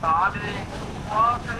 打的花开。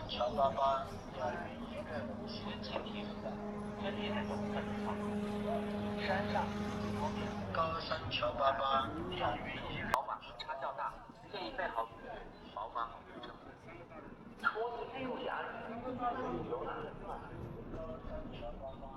乔巴巴要与音乐协进体育的，这里那种很长，山上高山乔巴巴要与音乐宝马它较大，建议备好宝马好车。戳进入牙里，有哪个高山乔巴巴。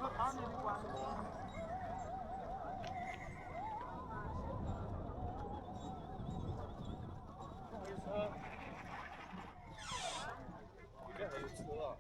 和他们的关系。不好意思，你这还有车啊？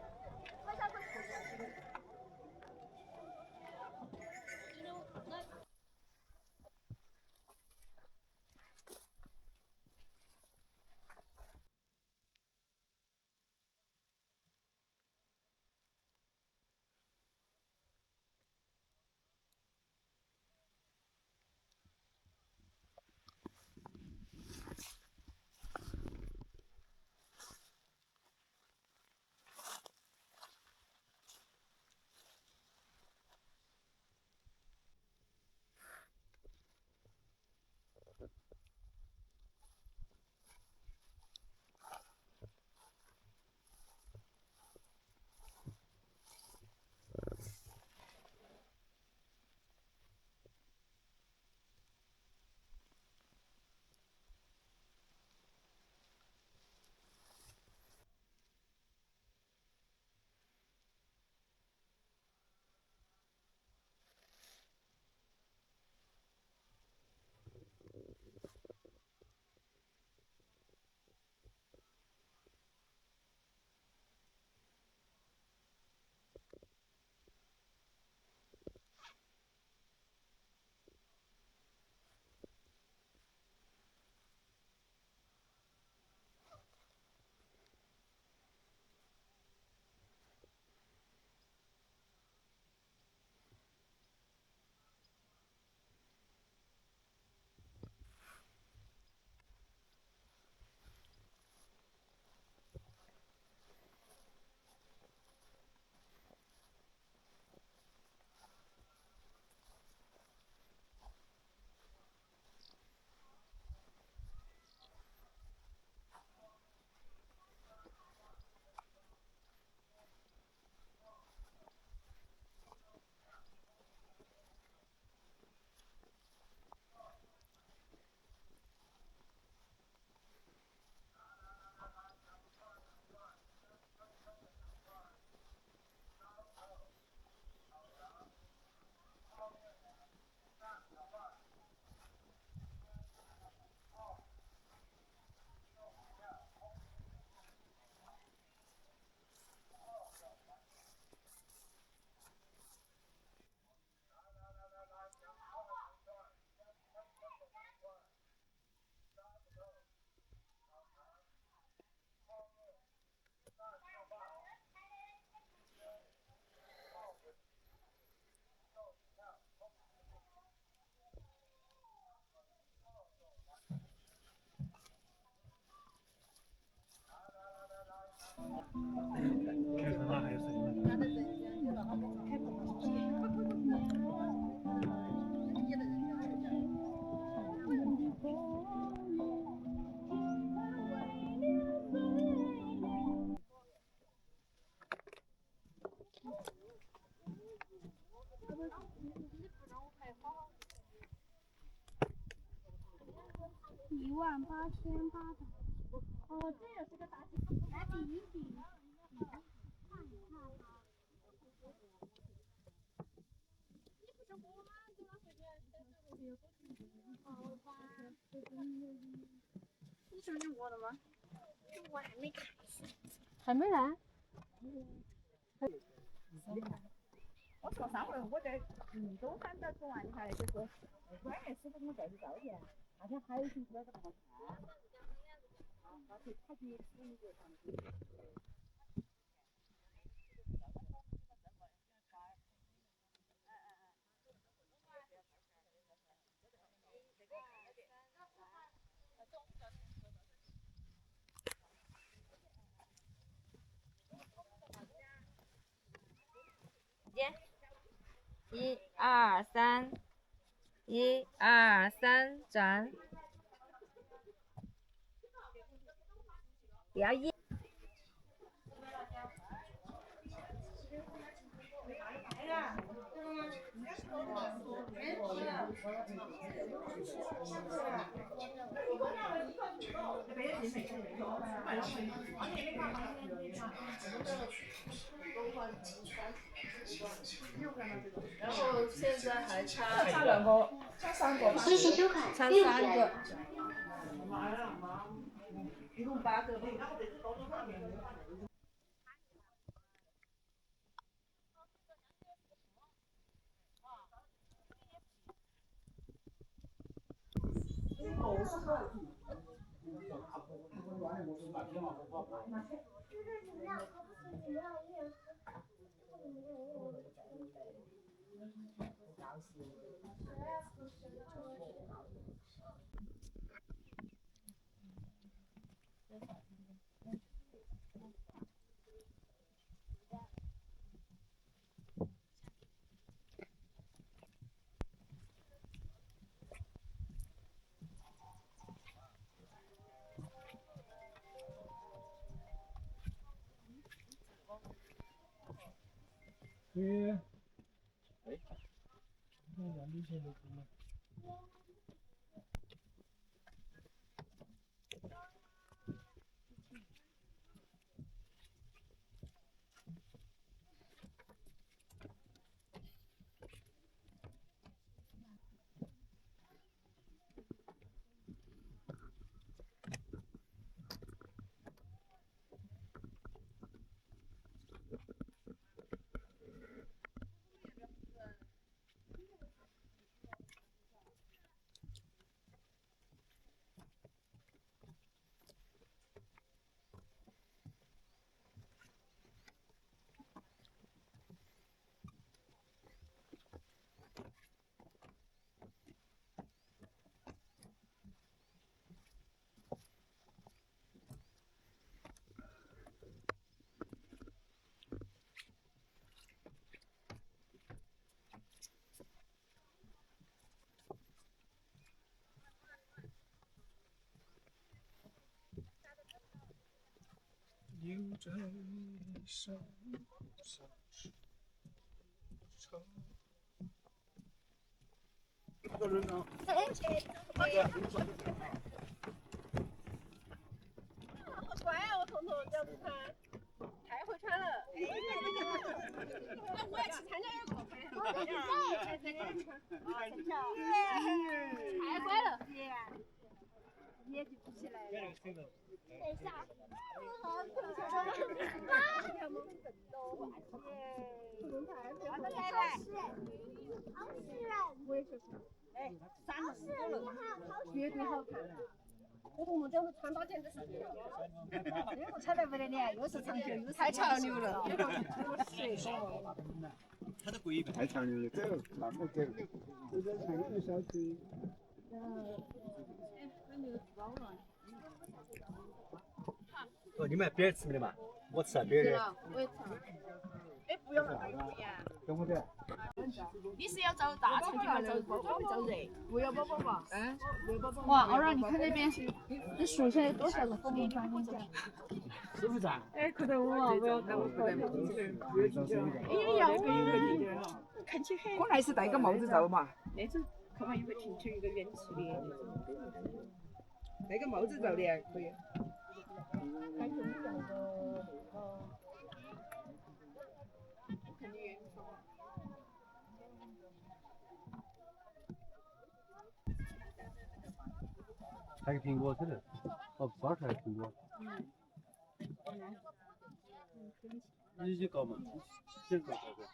开车那还有谁呢？18800。哦，这也是个大题，拿第一题。你说你饿了吗？我还没开始。还没来？我说上回我在都喊到走完，你看就是关键师傅给我带去照片，那天还有一群在这看，他去使用这上面。1、2、3，1、2、3，站。不要一。然后现在还差差2个，差3个吧。谢谢收看，差六3个。一共8个。对。哎，那2米线都可以。留在手上是愁。个人呢？好乖啊，我彤彤这样子穿，太会穿了。哎，我也去参加一个。太乖了，也就不起来了。等一下。我也是。哎，3个人，绝对好看。我彤彤这样子穿搭简直是，这个穿得不得了，又是长袖又是太潮流了。他的规格太强了，走，那不走，这个穿一个小时。哦，你们别人吃没得嘛？我吃啊，别人的。我也吃。哎，不要那个呀。跟我点。你是要找大成绩还是找包包找热？不要包包吧。嗯。哇，欧儿，你看那边，你竖起来多少个风铃传进去？是不是啊？哎，可得我啊！我要看我可以。哎呀，我看起很。我还是戴个帽子照嘛。那种看嘛有个挺出一个圆柱的那种。戴个帽子照的还可以。感觉你像个还有苹果子的，哦，不少还有苹果。你去搞嘛，先搞搞搞。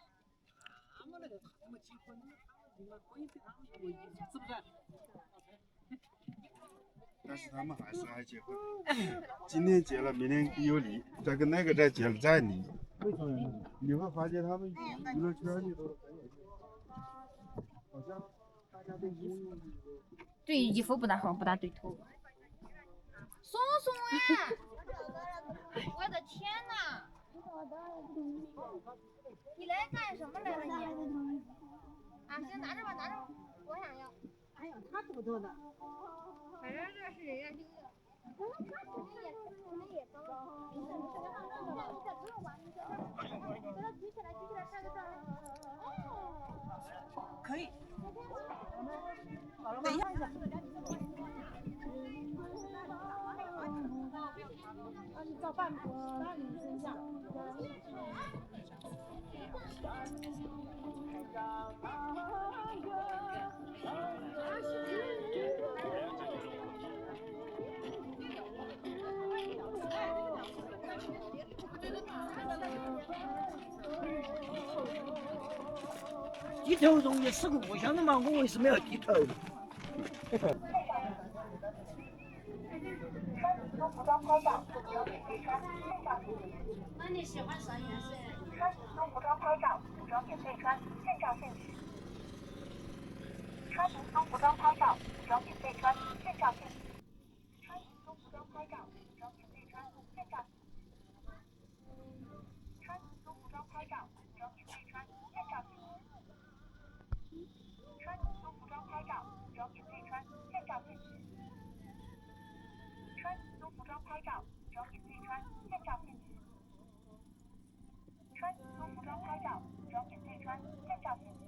他们那个他们结婚，你们可以给他们回应，是不是？但是他们还结婚，今天结了，明天有离，再跟那个再结了再离。为什么？你会发现他们娱乐圈里头，好像大家对对衣服不大好，不大对头。松松呀！我的天哪！你来干什么来了你？啊，行，拿着吧，拿着吧，我想要。哎呀，他多多的。反正这是人家留的。可能也高。你不用管，你给它举起来，拍个照。可以。等一下。你照半女生像。低头容易吃故乡的嘛，我为什么要低头？那你喜欢啥颜色？穿民族服装拍照，服装免费穿，现照现取。穿民族服装拍照，服装免费穿，现照现取。穿民族服装拍照，服装免费穿，现照现取。穿民族服装拍照，服装免费穿，现照现取。穿民族服装拍照，服装免费穿，现照现取。穿民族服装拍照，服装免费穿，现照现取。穿民族服装拍照，服装免费穿，现照现取。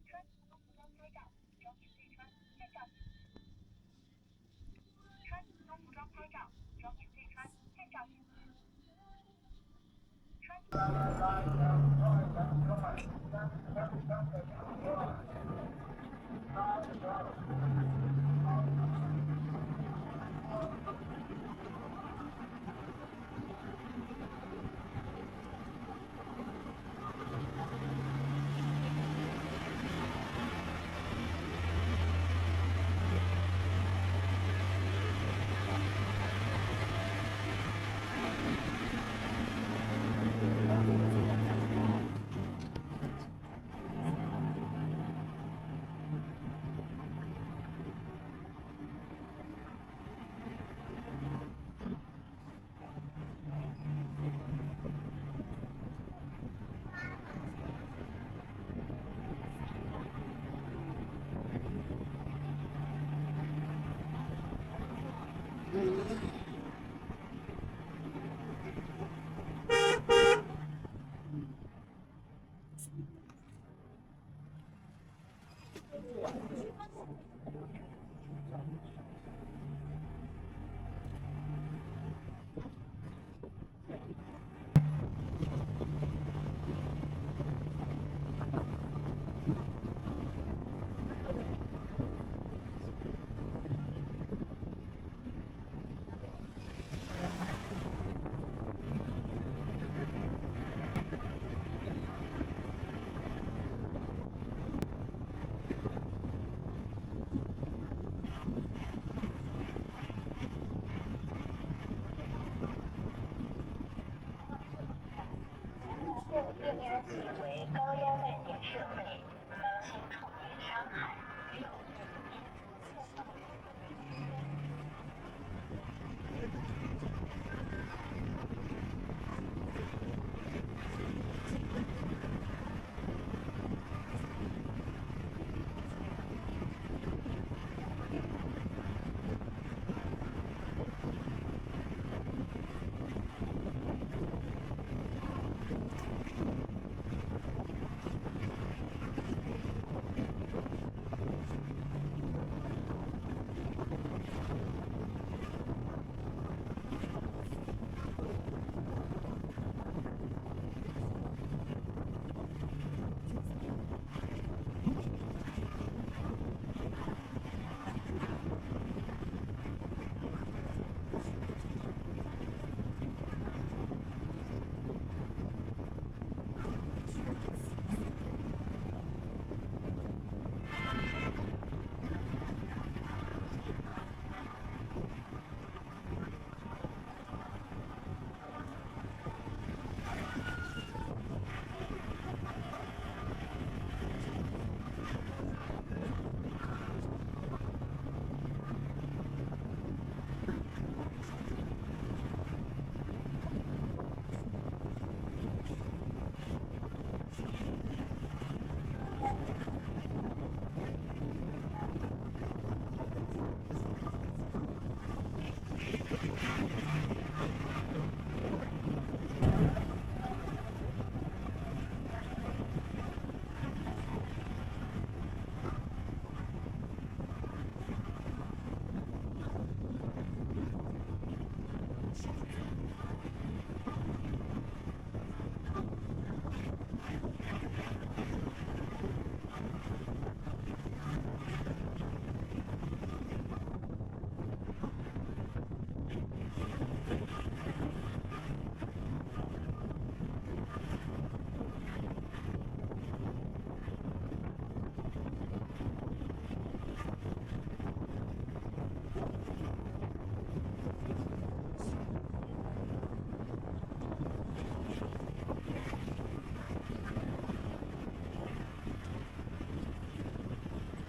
穿民族服装拍照，服装免费穿，现照现取。穿民族服装拍照，服装免费穿，现照现取。为高压外电设备，当心触电伤害。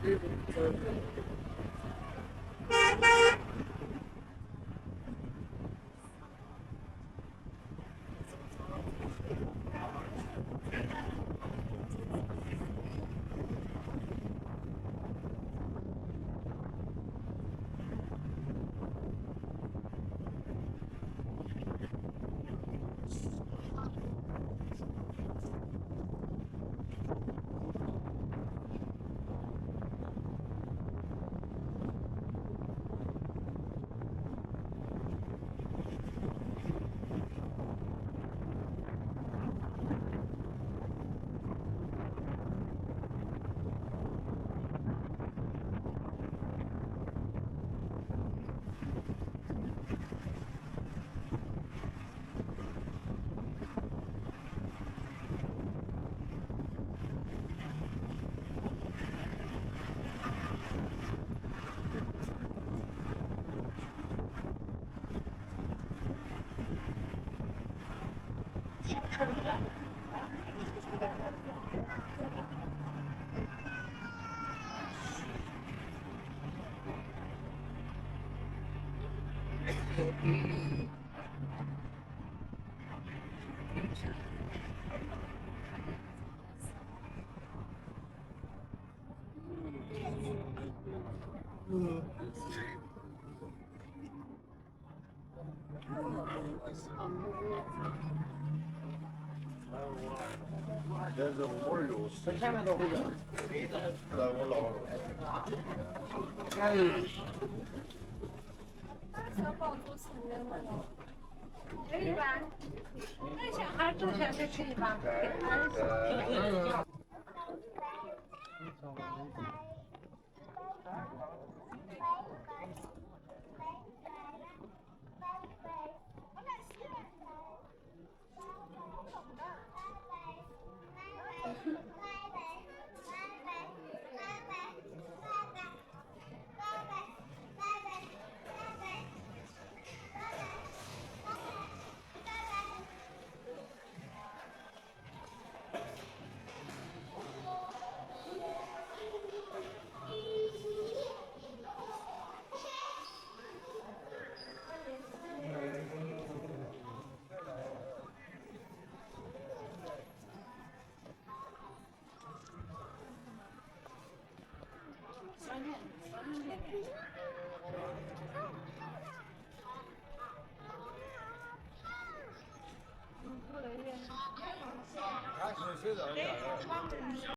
可以吧？那小孩坐下就可以吧？